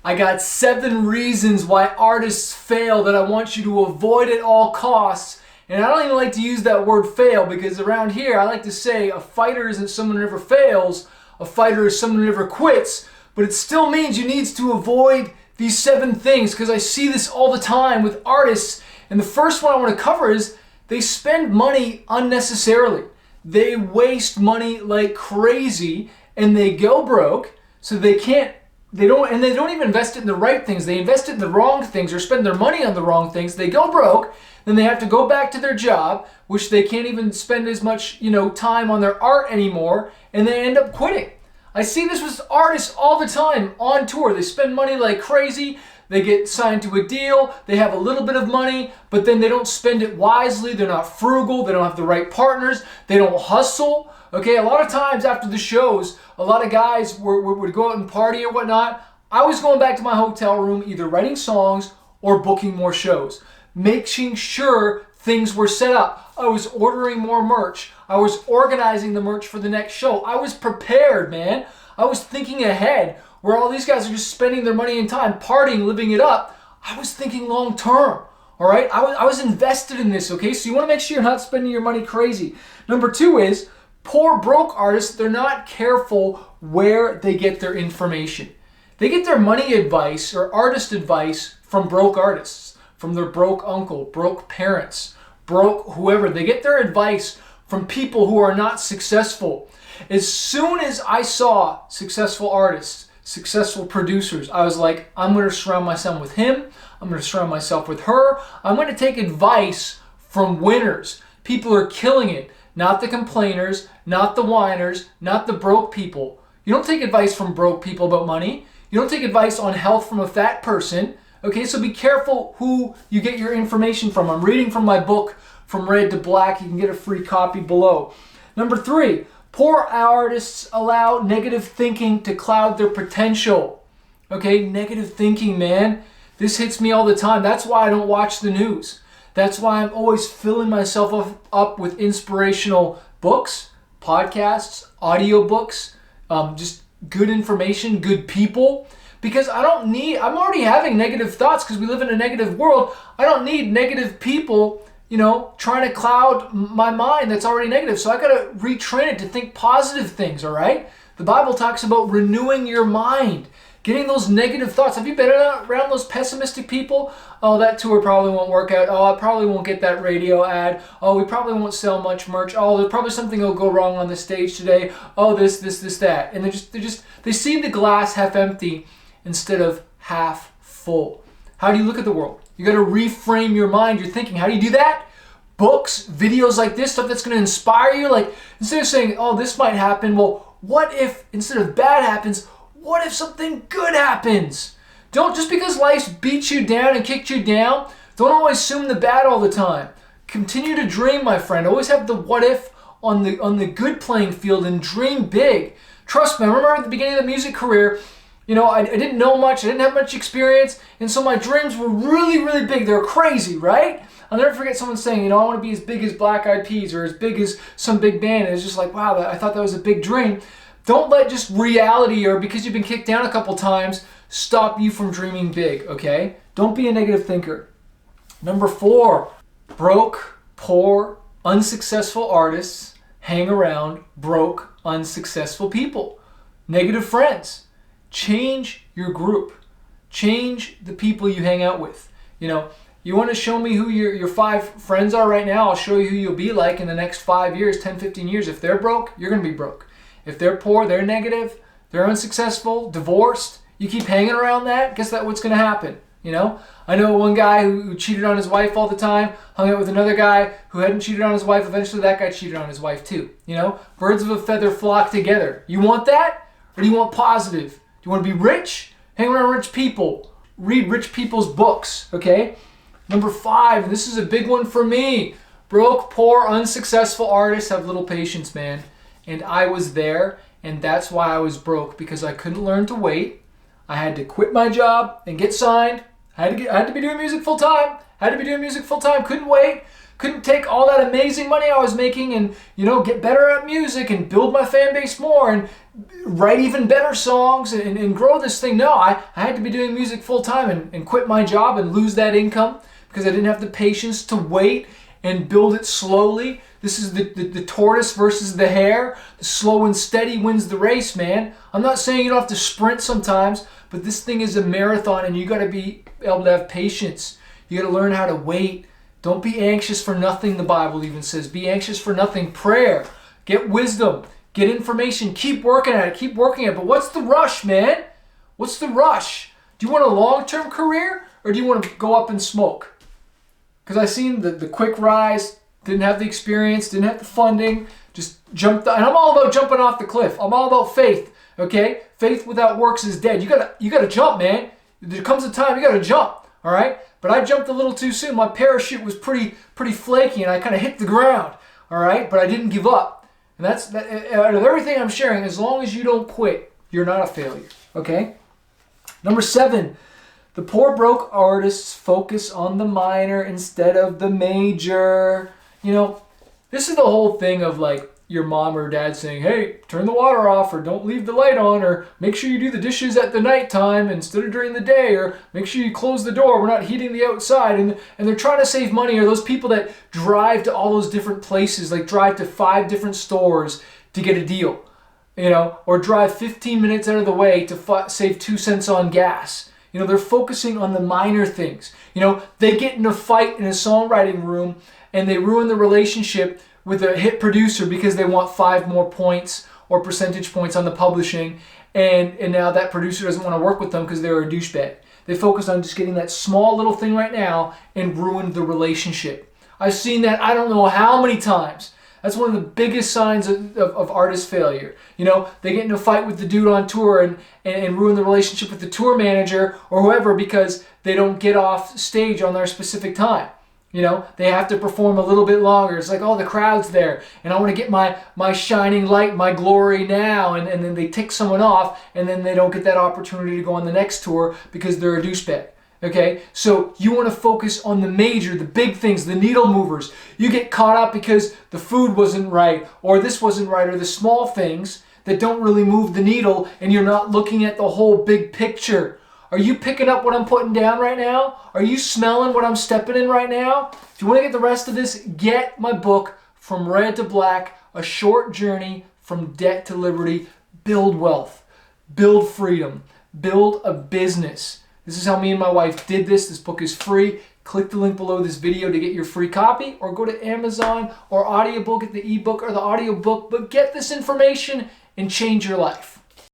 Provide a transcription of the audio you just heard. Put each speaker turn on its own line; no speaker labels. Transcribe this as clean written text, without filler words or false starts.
I got 7 reasons why artists fail that I want you to avoid at all costs. And I don't even like to use that word fail, because around here I like to say a fighter isn't someone who never fails, a fighter is someone who never quits, but it still means you need to avoid these 7 things, because I see this all the time with artists. And the first one I want to cover is they spend money unnecessarily. They waste money like crazy and they go broke, so they don't even invest it in the right things. They invest it in the wrong things or spend their money on the wrong things. They go broke, then they have to go back to their job, which they can't even spend as much, time on their art anymore, and they end up quitting. I see this with artists all the time on tour. They spend money like crazy. They get signed to a deal. They have a little bit of money, but then they don't spend it wisely. They're not frugal. They don't have the right partners. They don't hustle. Okay, a lot of times after the shows, a lot of guys would go out and party or whatnot. I was going back to my hotel room, either writing songs or booking more shows, making sure things were set up. I was ordering more merch. I was organizing the merch for the next show. I was prepared, man. I was thinking ahead, where all these guys are just spending their money and time, partying, living it up. I was thinking long term, all right? I was invested in this, okay? So you want to make sure you're not spending your money crazy. Number 2 is poor broke artists, they're not careful where they get their information. They get their money advice or artist advice from broke artists, from their broke uncle, broke parents, broke whoever. They get their advice from people who are not successful. As soon as I saw successful artists, successful producers, I was like, I'm going to surround myself with him. I'm going to surround myself with her. I'm going to take advice from winners. People who are killing it, not the complainers, not the whiners, not the broke people. You don't take advice from broke people about money. You don't take advice on health from a fat person. Okay, so be careful who you get your information from. I'm reading from my book, From Red to Black. You can get a free copy below. Number 3, poor artists allow negative thinking to cloud their potential. Okay, negative thinking, man. This hits me all the time. That's why I don't watch the news. That's why I'm always filling myself up with inspirational books, podcasts, audiobooks, just good information, good people. Because I'm already having negative thoughts because we live in a negative world. I don't need negative people, trying to cloud my mind that's already negative. So I got to retrain it to think positive things, all right? The Bible talks about renewing your mind, getting those negative thoughts. Have you been around those pessimistic people? Oh, that tour probably won't work out. Oh, I probably won't get that radio ad. Oh, we probably won't sell much merch. Oh, there's probably something will go wrong on the stage today. Oh, this, that. And they see the glass half empty instead of half full. How do you look at the world? You got to reframe your mind, your thinking. How do you do that? Books, videos like this, stuff that's going to inspire you. Like, instead of saying, oh, this might happen, well, what if, instead of bad happens, what if something good happens? Don't, just because life's beat you down and kicked you down, don't always assume the bad all the time. Continue to dream, my friend. Always have the what if on the good playing field and dream big. Trust me, I remember at the beginning of the music career, I didn't know much, I didn't have much experience, and so my dreams were really, really big. They were crazy, right? I'll never forget someone saying, I want to be as big as Black Eyed Peas or as big as some big band. And it's just like, wow, I thought that was a big dream. Don't let just reality or because you've been kicked down a couple times stop you from dreaming big, okay? Don't be a negative thinker. Number 4, broke, poor, unsuccessful artists hang around broke, unsuccessful people. Negative friends. Change your group. Change the people you hang out with. You want to show me who your 5 friends are right now? I'll show you who you'll be like in the next 5 years, 10, 15 years. If they're broke, you're going to be broke. If they're poor, they're negative, they're unsuccessful, divorced, you keep hanging around that, guess that's what's going to happen. I know one guy who cheated on his wife all the time, hung out with another guy who hadn't cheated on his wife. Eventually that guy cheated on his wife too. Birds of a feather flock together. You want that? Or do you want positive? Do you want to be rich? Hang around rich people. Read rich people's books, okay? Number 5, and this is a big one for me. Broke, poor, unsuccessful artists have little patience, man. And I was there, and that's why I was broke, because I couldn't learn to wait. I had to quit my job and get signed. I had to be doing music full time. Couldn't wait. Couldn't take all that amazing money I was making and, get better at music and build my fan base more and write even better songs and grow this thing. No, I had to be doing music full time and quit my job and lose that income because I didn't have the patience to wait and build it slowly. This is the tortoise versus the hare. The slow and steady wins the race, man. I'm not saying you don't have to sprint sometimes, but this thing is a marathon and you got to be able to have patience. You got to learn how to wait. Don't be anxious for nothing, the Bible even says. Be anxious for nothing. Prayer. Get wisdom. Get information. Keep working at it. Keep working at it. But what's the rush, man? What's the rush? Do you want a long-term career or do you want to go up in smoke? Because I seen the quick rise, didn't have the experience, didn't have the funding, just jumped. And I'm all about jumping off the cliff. I'm all about faith, okay? Faith without works is dead. You gotta jump, man. There comes a time you gotta jump, all right? But I jumped a little too soon. My parachute was pretty flaky, and I kind of hit the ground, all right? But I didn't give up. And that's out of everything I'm sharing, as long as you don't quit, you're not a failure, okay? Number 7. The poor broke artists focus on the minor instead of the major. This is the whole thing of like your mom or dad saying, hey, turn the water off or don't leave the light on or make sure you do the dishes at the nighttime instead of during the day or make sure you close the door. We're not heating the outside. And they're trying to save money. Or those people that drive to all those different places, like drive to 5 different stores to get a deal, or drive 15 minutes out of the way to save 2 cents on gas. They're focusing on the minor things. They get in a fight in a songwriting room and they ruin the relationship with a hit producer because they want 5 more points or percentage points on the publishing. And now that producer doesn't want to work with them because they're a douchebag. They focus on just getting that small little thing right now and ruin the relationship. I've seen that I don't know how many times. That's one of the biggest signs of artist failure. They get in a fight with the dude on tour and ruin the relationship with the tour manager or whoever because they don't get off stage on their specific time. They have to perform a little bit longer. It's like, oh, the crowd's there and I want to get my shining light, my glory now. And then they tick someone off and then they don't get that opportunity to go on the next tour because they're a douchebag. Okay, so you want to focus on the major, the big things, the needle movers. You get caught up because the food wasn't right or this wasn't right or the small things that don't really move the needle and you're not looking at the whole big picture. Are you picking up what I'm putting down right now? Are you smelling what I'm stepping in right now? If you want to get the rest of this, get my book, From Red to Black, A Short Journey from Debt to Liberty. Build wealth, build freedom, build a business. This is how me and my wife did this. This book is free. Click the link below this video to get your free copy or go to Amazon or Audible, get the ebook or the audiobook, but get this information and change your life.